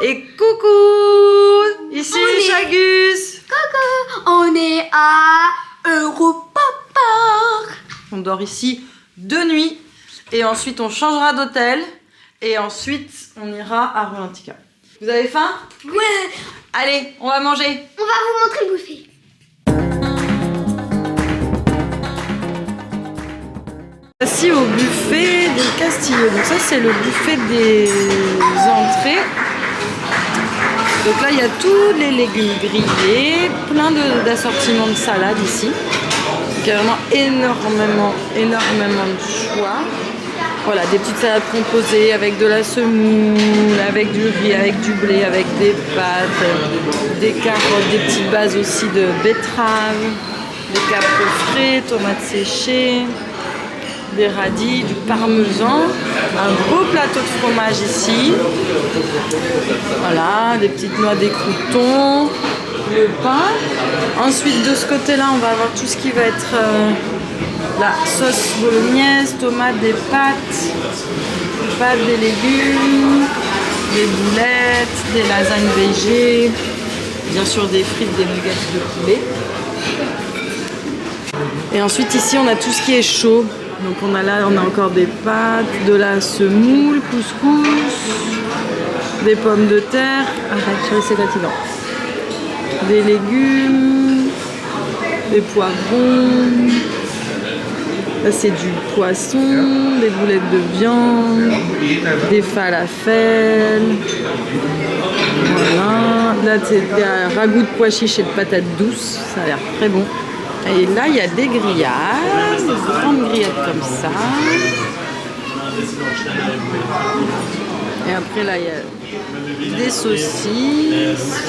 Et coucou! Ici Chagus. Coucou! On est à Europa Park. On dort ici 2 nuits et ensuite on changera d'hôtel et ensuite on ira à Ruantica. Vous avez faim? Ouais! Allez, on va manger. On va vous montrer le buffet. Voici au buffet des Castillots. Donc ça c'est le buffet des entrées. Donc là il y a tous les légumes grillés, plein d'assortiments de salades ici. Donc il y a vraiment énormément de choix. Voilà, des petites salades composées avec de la semoule, avec du riz, avec du blé, avec des pâtes, des carottes, des petites bases aussi de betterave, des capots frais, tomates séchées, des radis, du parmesan, un gros plateau de fromage ici. Voilà, des petites noix, des croûtons, le pain. Ensuite de ce côté-là, on va avoir tout ce qui va être la sauce bolognaise, tomates, des pâtes, des légumes, des boulettes, des lasagnes végé, bien sûr des frites, des nuggets de poulet. Et ensuite ici on a tout ce qui est chaud. Donc on a encore des pâtes, de la semoule, couscous, des pommes de terre, arrête, c'est fatigant, des légumes, des poivrons. Là c'est du poisson, des boulettes de viande, des falafels. Voilà. Là c'est un ragoût de pois chiches et de patates douces, ça a l'air très bon. Et là il y a des grillades, des grandes grillades comme ça. Et après là il y a des saucisses.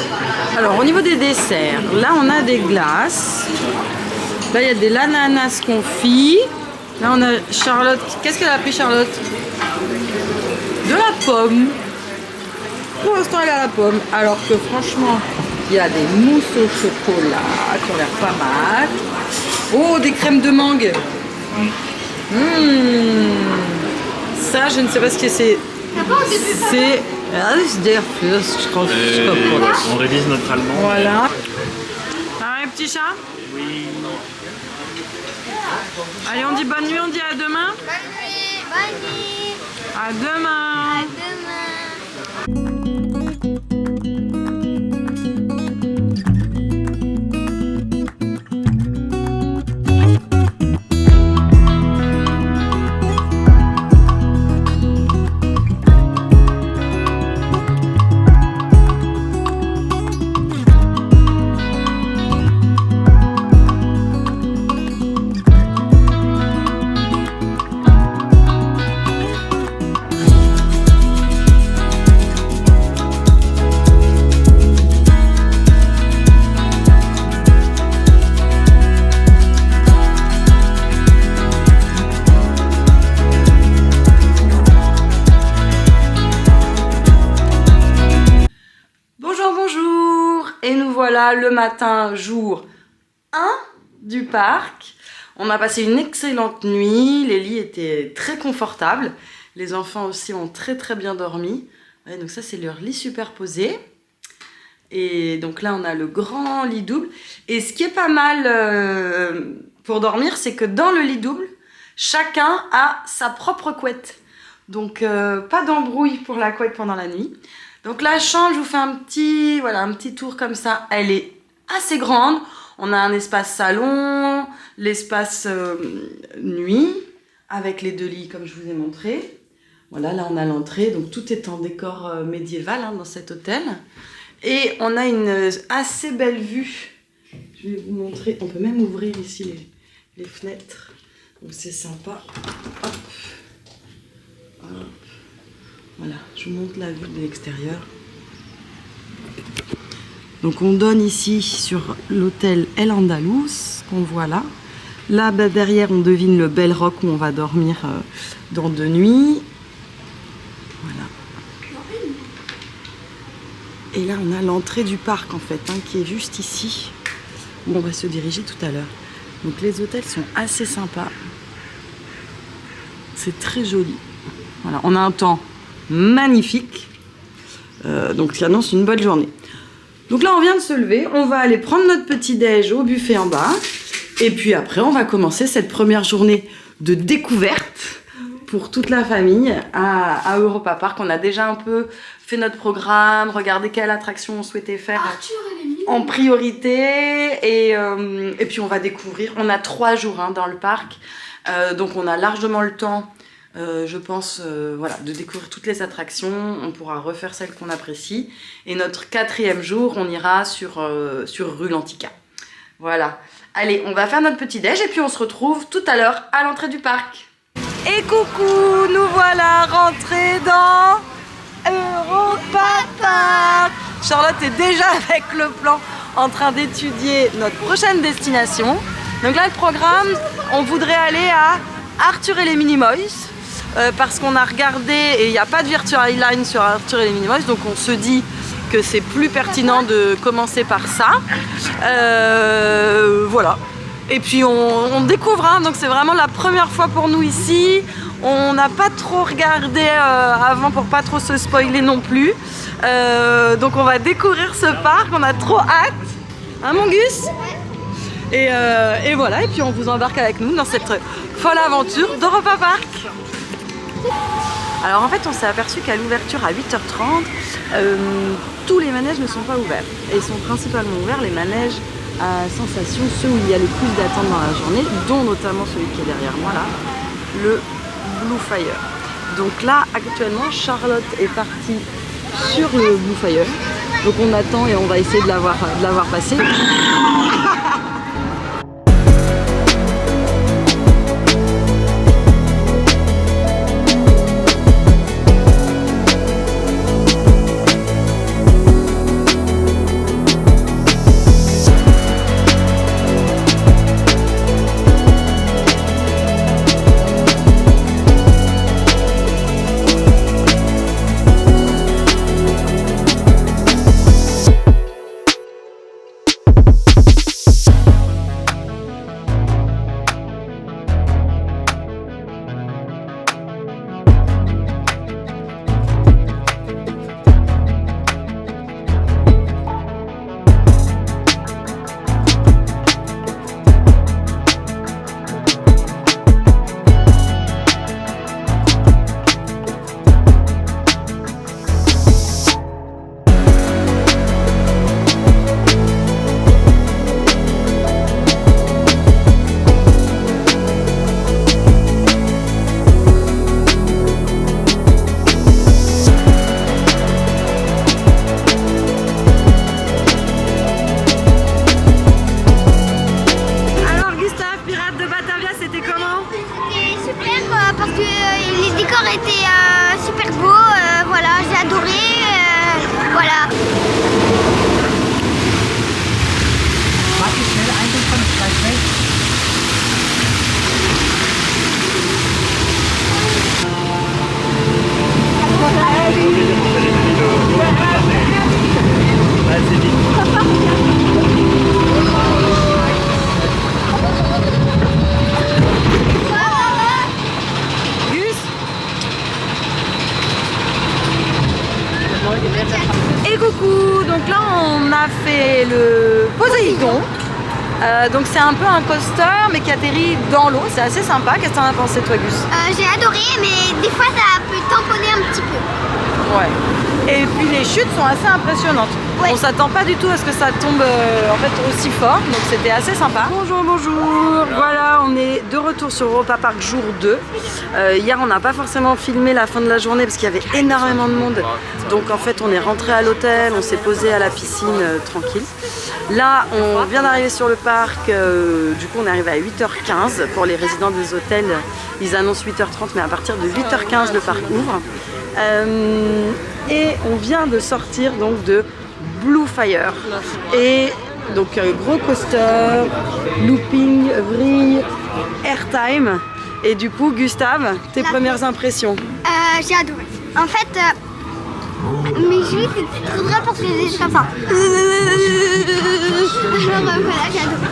Alors au niveau des desserts, là on a des glaces. Là, il y a de l'ananas confit. Là, on a Charlotte. Qu'est-ce qu'elle a pris, Charlotte? De la pomme. Pour l'instant, elle a la pomme. Alors que franchement, il y a des mousses au chocolat qui ont l'air pas mal. Oh, des crèmes de mangue. Ça, je ne sais pas ce que c'est. C'est... je crois. On révise notre allemand. Voilà. Ah, un petit chat? Oui. Allez, on dit bonne nuit, on dit à demain. Bonne nuit! Bonne nuit! À demain. À demain! Voilà le matin, jour 1 du parc. On a passé une excellente nuit, les lits étaient très confortables. Les enfants aussi ont très bien dormi. Ouais, donc ça c'est leur lit superposé. Et donc là on a le grand lit double. Et ce qui est pas mal pour dormir, c'est que dans le lit double, chacun a sa propre couette. Donc pas d'embrouille pour la couette pendant la nuit. Donc la chambre, je vous fais un petit tour comme ça. Elle est assez grande. On a un espace salon, l'espace nuit, avec les 2 lits comme je vous ai montré. Voilà, là on a l'entrée. Donc tout est en décor médiéval dans cet hôtel. Et on a une assez belle vue. Je vais vous montrer. On peut même ouvrir ici les fenêtres. Donc c'est sympa. Hop. Hop. Voilà, je vous montre la vue de l'extérieur. Donc on donne ici sur l'hôtel El Andaluz, qu'on voit là. Là, derrière, on devine le Bell Rock où on va dormir dans 2 nuits. Voilà. Et là, on a l'entrée du parc, en fait, qui est juste ici, où on va se diriger tout à l'heure. Donc les hôtels sont assez sympas. C'est très joli. Voilà, on a un temps magnifique. Donc qui annonce une bonne journée. Donc là on vient de se lever, on va aller prendre notre petit déj au buffet en bas. Et puis après on va commencer cette première journée de découverte pour toute la famille à Europa Park. On a déjà un peu fait notre programme, regardé quelle attraction on souhaitait faire en priorité. Et puis on va découvrir. On a 3 jours dans le parc, donc on a largement le temps, je pense, voilà, de découvrir toutes les attractions. On pourra refaire celles qu'on apprécie. Et notre 4e jour, on ira sur rue Lantica. Voilà. Allez, on va faire notre petit déj et puis on se retrouve tout à l'heure à l'entrée du parc. Et coucou, nous voilà rentrés dans Europa Park. Charlotte est déjà avec le plan en train d'étudier notre prochaine destination. Donc là, le programme, on voudrait aller à Arthur et les Minimoys parce qu'on a regardé et il n'y a pas de Virtual Line sur Arthur et les Minimoys, donc on se dit que c'est plus pertinent de commencer par ça. Voilà. Et puis on découvre, donc c'est vraiment la première fois pour nous ici. On n'a pas trop regardé avant pour pas trop se spoiler non plus. Donc on va découvrir ce parc, on a trop hâte. Hein mon Gus ? Et voilà, et puis on vous embarque avec nous dans cette folle aventure d'Europa Park. Alors en fait on s'est aperçu qu'à l'ouverture à 8h30, tous les manèges ne sont pas ouverts. Et ils sont principalement ouverts les manèges à sensation, ceux où il y a le plus d'attente dans la journée, dont notamment celui qui est derrière moi là, le Blue Fire. Donc là actuellement Charlotte est partie sur le Blue Fire, donc on attend et on va essayer de la voir passer. Et coucou, donc là on a fait le Poséidon. Donc c'est un peu un coaster mais qui atterrit dans l'eau, c'est assez sympa. Qu'est-ce que t'en as pensé toi Gus? J'ai adoré, mais des fois ça peut tamponner un petit peu. Ouais. Et puis les chutes sont assez impressionnantes. Ouais. On s'attend pas du tout à ce que ça tombe en fait aussi fort, donc c'était assez sympa. Bonjour, bonjour. Voilà, on est de retour sur Europa Park jour 2. Hier on n'a pas forcément filmé la fin de la journée parce qu'il y avait énormément de monde. Donc en fait on est rentré à l'hôtel, on s'est posé à la piscine tranquille. Là on vient d'arriver sur le parc, du coup on est arrivé à 8h15. Pour les résidents des hôtels, ils annoncent 8h30, mais à partir de 8h15 le parc ouvre. Et on vient de sortir donc de Blue Fire. Et donc gros coaster, looping, vrille, airtime. Et du coup Gustave, tes premières impressions? J'ai adoré. En fait, Mais juste, c'est trop drôle parce que c'est comme ça. Alors voilà, j'adore.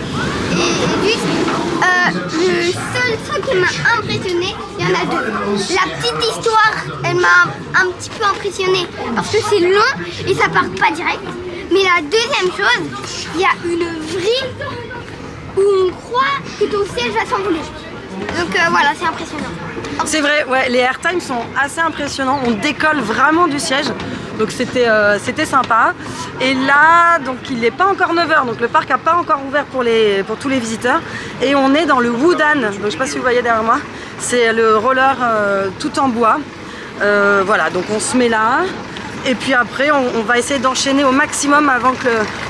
Et juste, le seul truc qui m'a impressionné, il y en a deux. La petite histoire, elle m'a un petit peu impressionnée parce que c'est long et ça part pas direct. Mais la deuxième chose, il y a une vrille où on croit que ton siège va s'envoler. Donc voilà, c'est impressionnant. C'est vrai, ouais, les airtime sont assez impressionnants. On décolle vraiment du siège. Donc c'était sympa. Et là, donc il n'est pas encore 9 h, donc le parc n'a pas encore ouvert pour tous les visiteurs. Et on est dans le Woodan, donc je ne sais pas si vous voyez derrière moi, c'est le roller tout en bois. Voilà, donc on se met là. Et puis après, on va essayer d'enchaîner au maximum avant que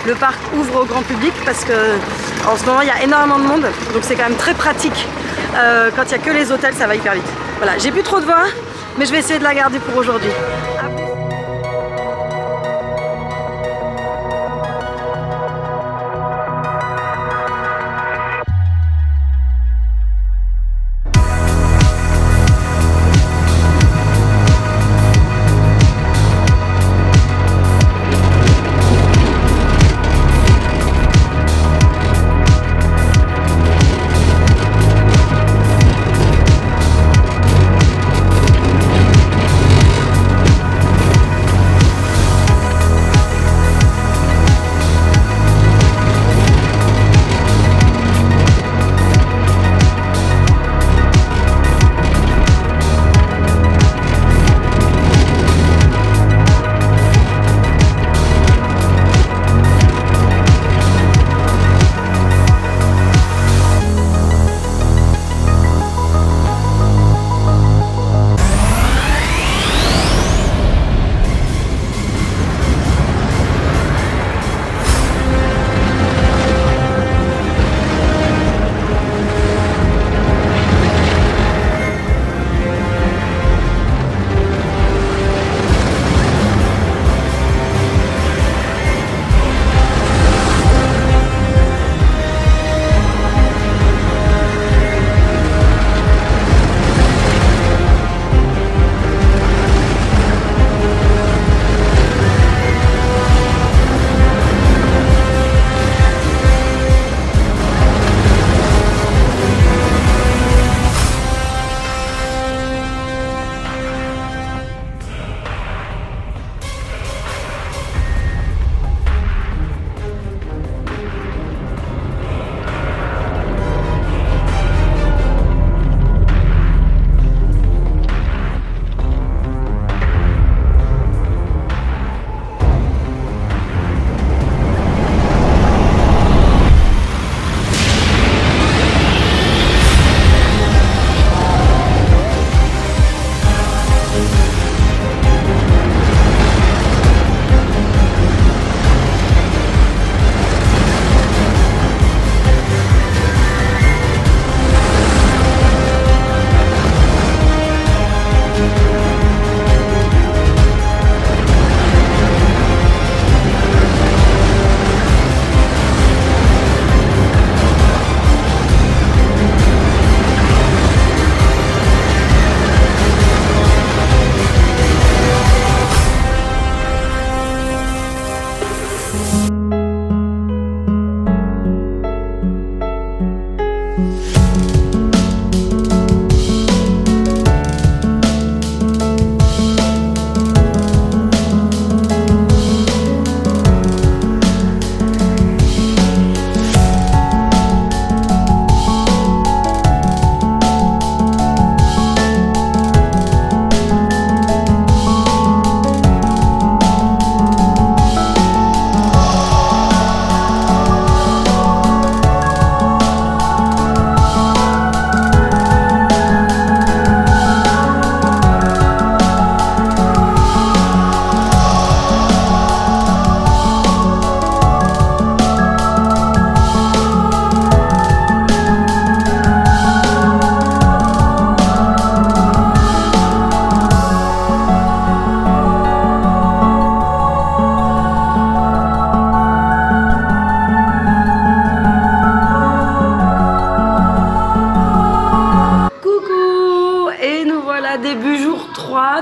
le parc ouvre au grand public parce qu'en ce moment, il y a énormément de monde. Donc c'est quand même très pratique. Quand il n'y a que les hôtels, ça va hyper vite. Voilà, j'ai plus trop de voix, mais je vais essayer de la garder pour aujourd'hui.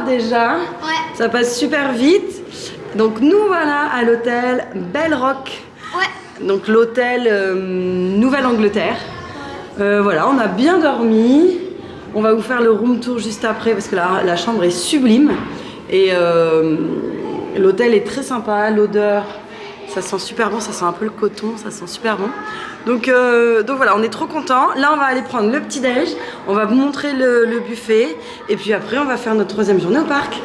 déjà. Ouais. Ça passe super vite. Donc nous voilà à l'hôtel Bell Rock. Ouais. Donc l'hôtel Nouvelle-Angleterre. Voilà, on a bien dormi. On va vous faire le room tour juste après parce que la chambre est sublime. Et l'hôtel est très sympa, l'odeur, ça sent super bon, ça sent un peu le coton, ça sent super bon. Donc voilà, on est trop contents. Là, on va aller prendre le petit-déj, on va vous montrer le buffet. Et puis après, on va faire notre 3e journée au parc.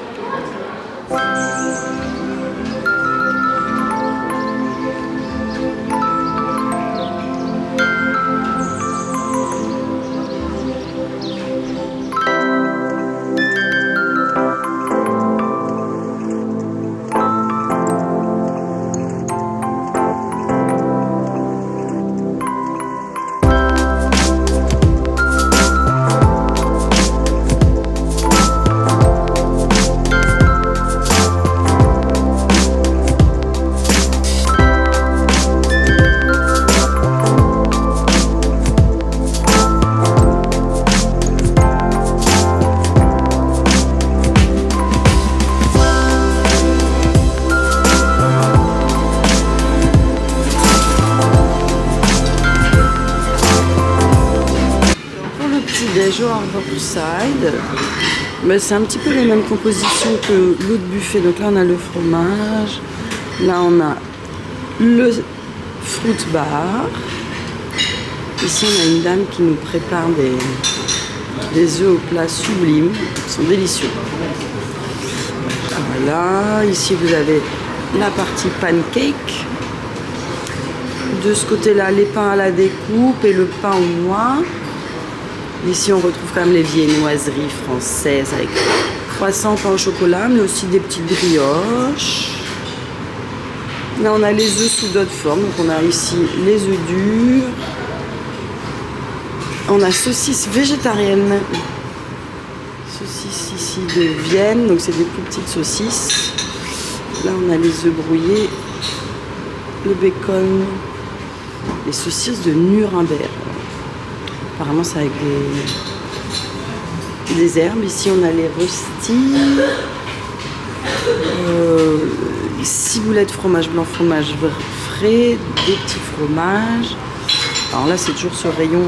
Au Harborside, mais c'est un petit peu les mêmes compositions que l'autre buffet. Donc là on a le fromage, là on a le fruit bar, ici on a une dame qui nous prépare des œufs au plat sublimes, ils sont délicieux. Voilà, ici vous avez la partie pancake, de ce côté là les pains à la découpe et le pain au noix. Ici, on retrouve quand même les viennoiseries françaises avec croissants, pain au chocolat, mais aussi des petites brioches. Là, on a les œufs sous d'autres formes. Donc, on a ici les œufs durs. On a saucisses végétariennes. Saucisses ici de Vienne, donc c'est des plus petites saucisses. Là, on a les œufs brouillés, le bacon, les saucisses de Nuremberg. Apparemment, c'est avec des herbes. Ici, on a les rostis. Ciboulette, fromage blanc, fromage frais, des petits fromages. Alors là, c'est toujours ce rayon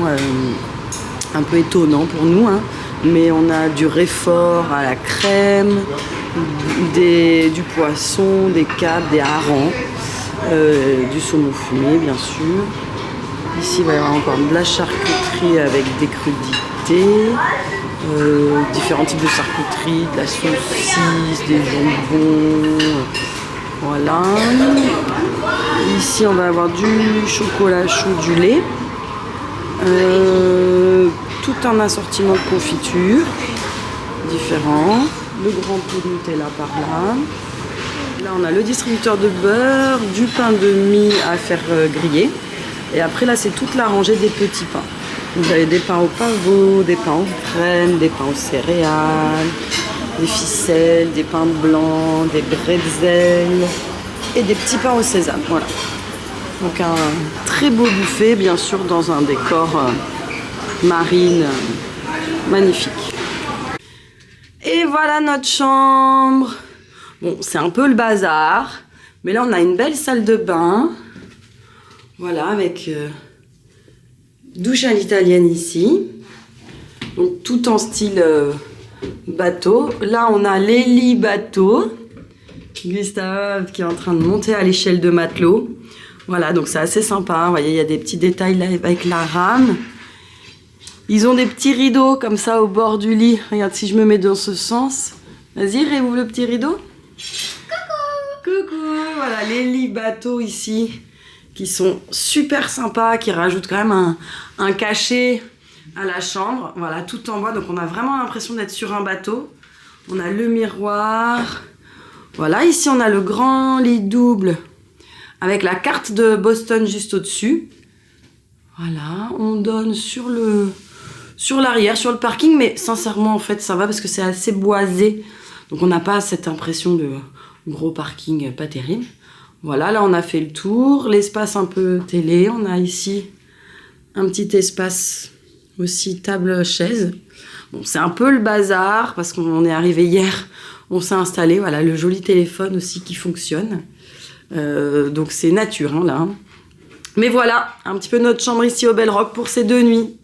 un peu étonnant pour nous, hein. Mais on a du réfort à la crème, du poisson, des capres, des harengs, du saumon fumé, bien sûr. Ici, il va y avoir encore de la charcuterie avec des crudités, différents types de charcuterie, de la saucisse, des jambons, voilà. Ici, on va avoir du chocolat chaud, du lait, tout un assortiment de confitures différents, le grand pot de Nutella par là. Là, on a le distributeur de beurre, du pain de mie à faire griller. Et après, là, c'est toute la rangée des petits pains. Vous avez des pains au pavot, des pains aux graines, des pains aux céréales, des ficelles, des pains blancs, des bretzels et des petits pains au sésame. Voilà. Donc, un très beau buffet, bien sûr, dans un décor marine magnifique. Et voilà notre chambre. Bon, c'est un peu le bazar, mais là, on a une belle salle de bain. Voilà, avec douche à l'italienne ici. Donc tout en style bateau. Là, on a l'Eli bateau. Gustave qui est en train de monter à l'échelle de matelot. Voilà, donc c'est assez sympa. Vous voyez, il y a des petits détails là avec la rame. Ils ont des petits rideaux comme ça au bord du lit. Regarde, si je me mets dans ce sens. Vas-y, réouvre le petit rideau. Coucou! Coucou! Voilà, l'Eli bateau ici, qui sont super sympas, qui rajoutent quand même un cachet à la chambre. Voilà, tout en bois, donc on a vraiment l'impression d'être sur un bateau. On a le miroir. Voilà, ici on a le grand lit double avec la carte de Boston juste au-dessus. Voilà, on donne sur l'arrière, sur le parking, mais sincèrement en fait ça va parce que c'est assez boisé. Donc on n'a pas cette impression de gros parking pas terrible. Voilà, là on a fait le tour, l'espace un peu télé, on a ici un petit espace aussi table-chaise. Bon, c'est un peu le bazar parce qu'on est arrivé hier on s'est installé, voilà, le joli téléphone aussi qui fonctionne. Donc c'est nature, hein, là. Mais voilà, un petit peu notre chambre ici au Bel Rock pour ces 2 nuits.